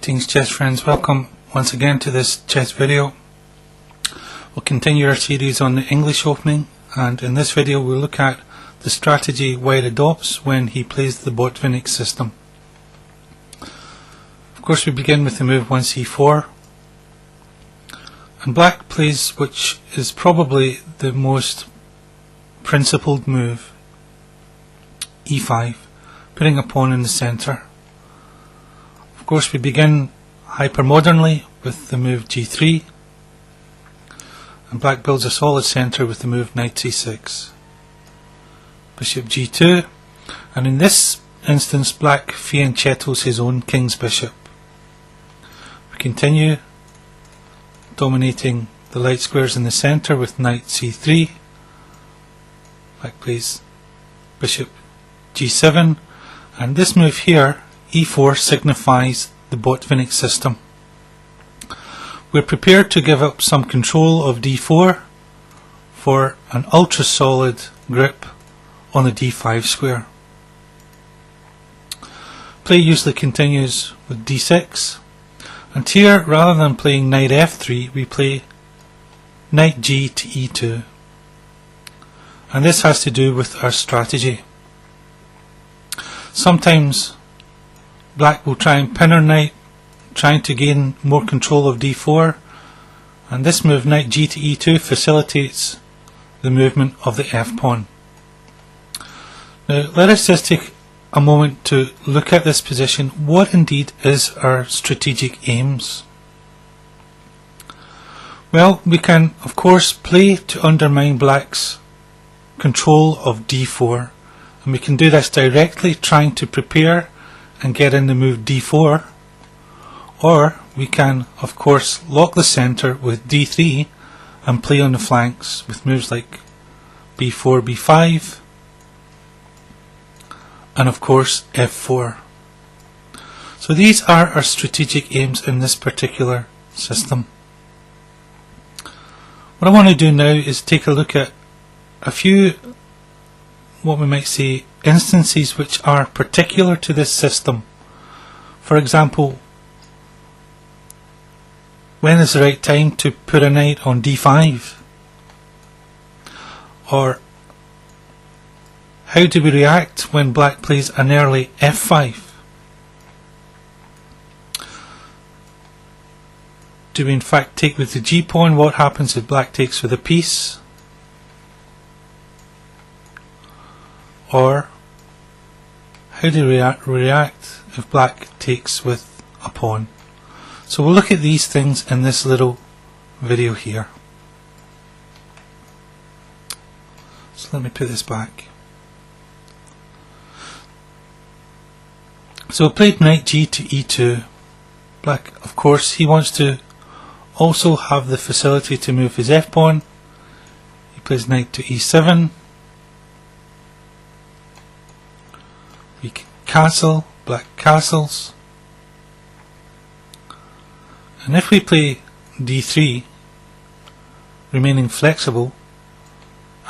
Greetings chess friends, welcome once again to this chess video. We'll continue our series on the English opening, and in this video we'll look at the strategy White adopts when he plays the Botvinnik system. Of course we begin with the move 1c4, and Black plays which is probably the most principled move, e5, putting a pawn in the centre. Of course we begin hypermodernly with the move g3, and Black builds a solid centre with the move knight c6, bishop g2, and in this instance Black fianchettos his own king's bishop. We continue dominating the light squares in the centre with knight c3. Black plays bishop g7, and this move here, e4, signifies the Botvinnik system. We're prepared to give up some control of d4 for an ultra solid grip on the d5 square. Play usually continues with d6, and here, rather than playing knight f3, we play knight g to e2, and this has to do with our strategy. Sometimes Black will try and pin her knight, trying to gain more control of d4, and this move knight g to e2 facilitates the movement of the f-pawn. Now let us just take a moment to look at this position. What indeed is our strategic aims? Well, we can of course play to undermine Black's control of d4, and we can do this directly trying to prepare and get in the move d4, or we can of course lock the centre with d3 and play on the flanks with moves like b4, b5, and of course f4. So these are our strategic aims in this particular system. What I want to do now is take a look at a few, what we might say, instances which are particular to this system. For example, when is the right time to put a knight on d5? Or how do we react when Black plays an early f5? Do we in fact take with the g-pawn? What happens if Black takes with a piece? Or how do we react if Black takes with a pawn? So we'll look at these things in this little video here. So let me put this back. So we played knight g to e2. Black, of course, he wants to also have the facility to move his f-pawn. He plays knight to e7. We can castle, Black castles, and if we play d3, remaining flexible,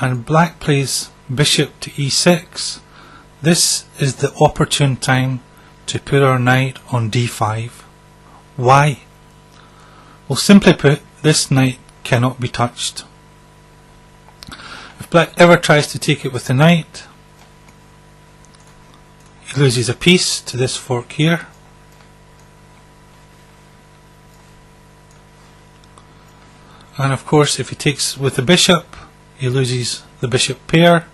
and Black plays bishop to e6, this is the opportune time to put our knight on d5. Why? Well, simply put, this knight cannot be touched. If Black ever tries to take it with the knight, he loses a piece to this fork here, and of course if he takes with the bishop, he loses the bishop pair,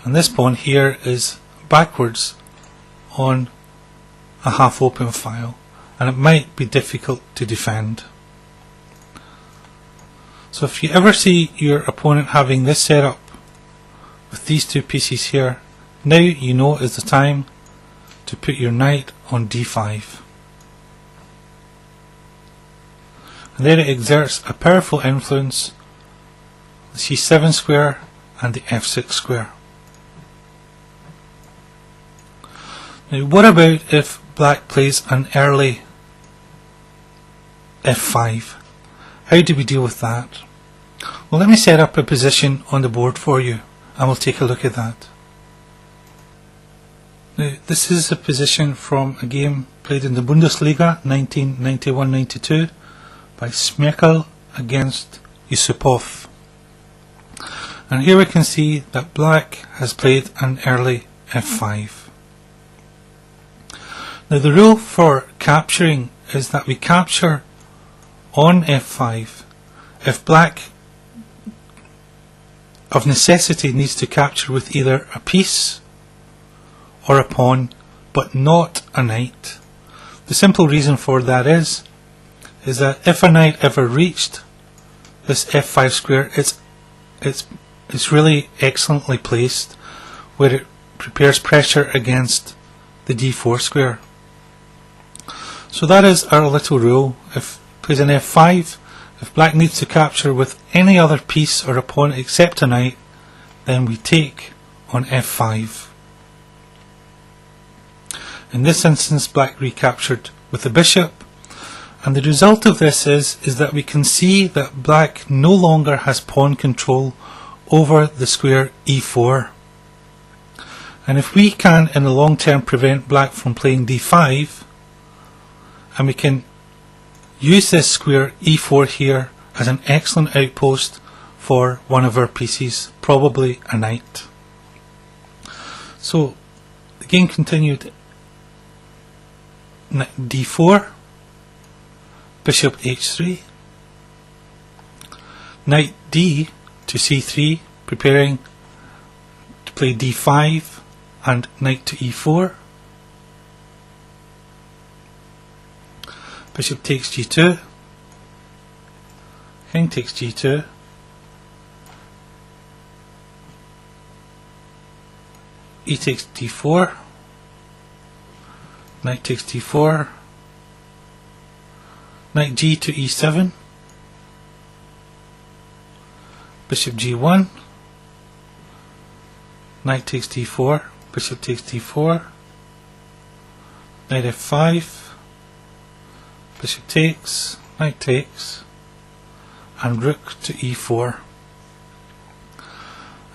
and this pawn here is backwards on a half open file, and it might be difficult to defend. So if you ever see your opponent having this setup with these two pieces here, now you know is the time to put your knight on d5. And there it exerts a powerful influence, the c7 square and the f6 square. Now what about if Black plays an early f5? How do we deal with that? Well, let me set up a position on the board for you and we'll take a look at that. Now, this is a position from a game played in the Bundesliga 1991-92 by Schmeichel against Yusupov. And here we can see that black has played an early f5. Now the rule for capturing is that we capture on f5 if black of necessity needs to capture with either a piece or a pawn, but not a knight. The simple reason for that is that if a knight ever reached this f5 square, it's really excellently placed where it prepares pressure against the d4 square. So that is our little rule. If plays an f5, if black needs to capture with any other piece or a pawn except a knight, then we take on f5. In this instance, black recaptured with the bishop, and the result of this is that we can see that black no longer has pawn control over the square e4. And if we can in the long term prevent black from playing d5, and we can use this square e4 here as an excellent outpost for one of our pieces, probably a knight. So the game continued. d4, bishop h3, knight d to c3, preparing to play d5 and knight to e4, bishop takes g2, king takes g2, e takes d4, knight takes d4, knight g to e7, bishop g1, knight takes d4, bishop takes d4, knight f5, bishop takes, knight takes, and rook to e4.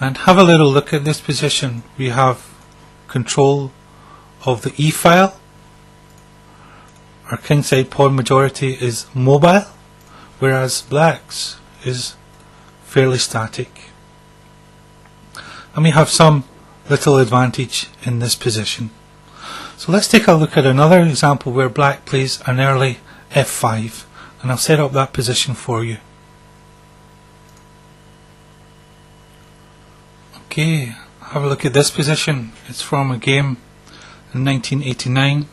And have a little look at this position. We have control of the e file. Our kingside pawn majority is mobile, whereas black's is fairly static. And we have some little advantage in this position. So let's take a look at another example where black plays an early f5, and I'll set up that position for you. Okay, have a look at this position. It's from a game in 1989.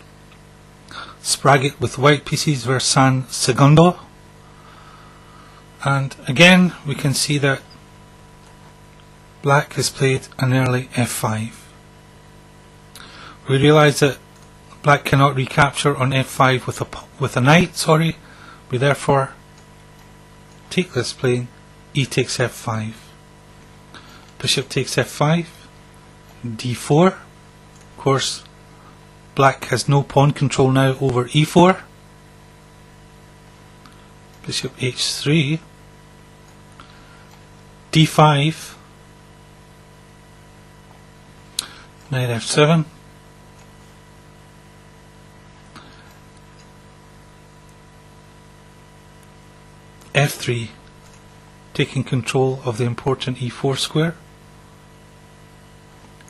Spraget with white pieces versus San Segundo. And again we can see that black has played an early f5. We realise that black cannot recapture on f5 with a knight, we therefore take this playing e takes f5. Bishop takes f5, d4. Of course, black has no pawn control now over e4. Bishop h3, d5, knight f7, f3, taking control of the important e4 square.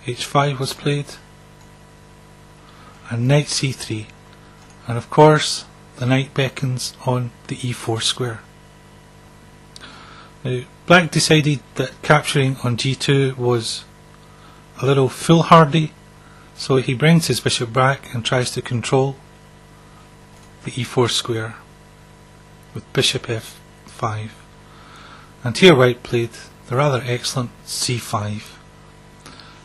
h5 was played, and knight c3, and of course the knight beckons on the e4 square. Now black decided that capturing on g2 was a little foolhardy, so he brings his bishop back and tries to control the e4 square with bishop f5. And here white played the rather excellent c5.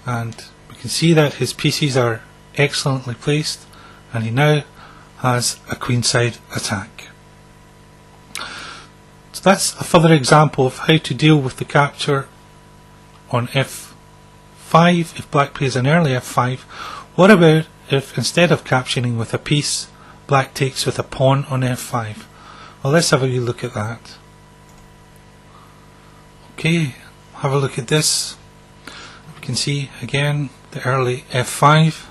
And we can see that his pieces are excellently placed, and he now has a queenside attack. So that's a further example of how to deal with the capture on f5 if black plays an early f5. What about if instead of capturing with a piece, black takes with a pawn on f5? Well, let's have a look at that. Okay, have a look at this. We can see again the early f5.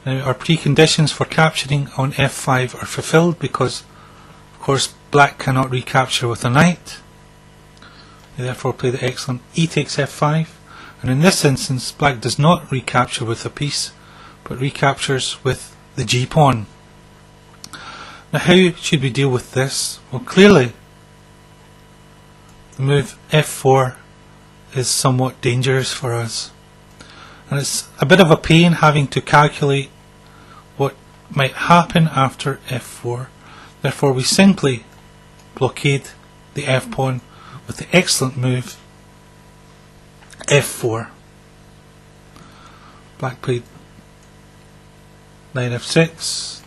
Now our preconditions for capturing on f5 are fulfilled because of course black cannot recapture with a knight. We therefore play the excellent e takes f5, and in this instance black does not recapture with a piece but recaptures with the g pawn. Now how should we deal with this? Well, clearly the move f4 is somewhat dangerous for us, and it's a bit of a pain having to calculate what might happen after f4. Therefore we simply blockade the f pawn with the excellent move f4. Black played knight f6,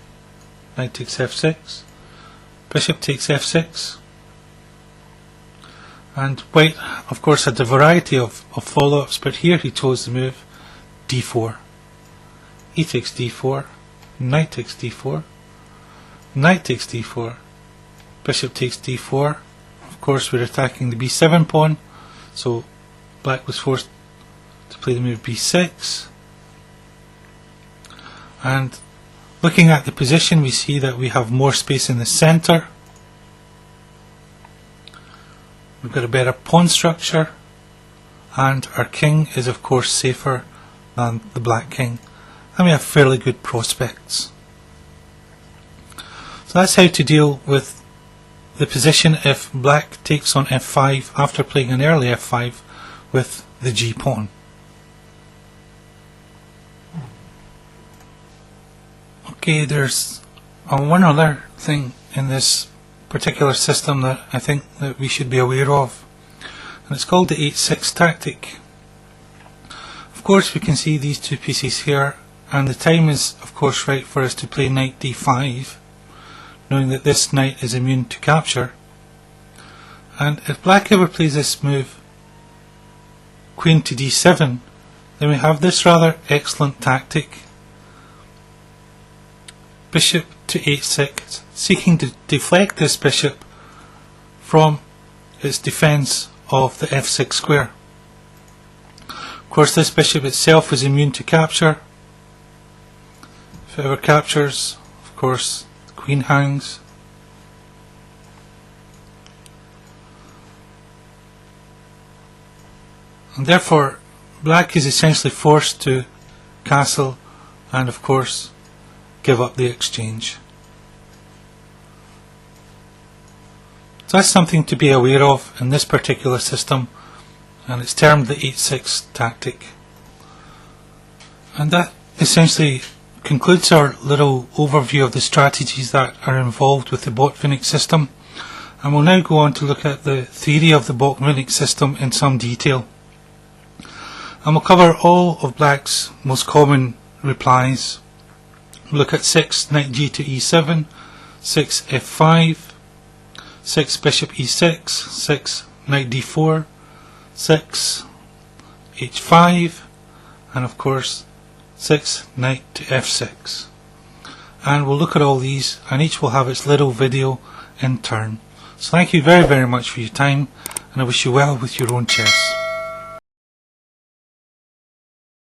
knight takes f6, bishop takes f6, and white of course had a variety of follow-ups, but here he chose the move d4. E takes d4, knight takes d4, knight takes d4, bishop takes d4. Of course we're attacking the b7 pawn, so black was forced to play the move b6. And looking at the position, we see that we have more space in the centre. We've got a better pawn structure, and our king is of course safer than the black king, and we have fairly good prospects. So that's how to deal with the position if black takes on f5 after playing an early f5 with the g pawn. Okay, there's one other thing in this particular system that I think that we should be aware of, and it's called the 8-6 tactic. Of course we can see these two pieces here, and the time is of course right for us to play knight d5, knowing that this knight is immune to capture. And if black ever plays this move queen to d7, then we have this rather excellent tactic, bishop to 8-6, seeking to deflect this bishop from its defence of the f6 square. Of course this bishop itself is immune to capture. If it ever captures, of course the queen hangs. And therefore black is essentially forced to castle and of course give up the exchange. So that's something to be aware of in this particular system, and it's termed the 8-6 tactic. And that essentially concludes our little overview of the strategies that are involved with the Botvinnik system, and we'll now go on to look at the theory of the Botvinnik system in some detail. And we'll cover all of black's most common replies. We'll look at 6 knight g to e7, 6 f5, 6 bishop e6, 6 knight d4, 6 h5, and of course 6 knight to f6. And we'll look at all these, and each will have its little video in turn. So thank you very much for your time, and I wish you well with your own chess.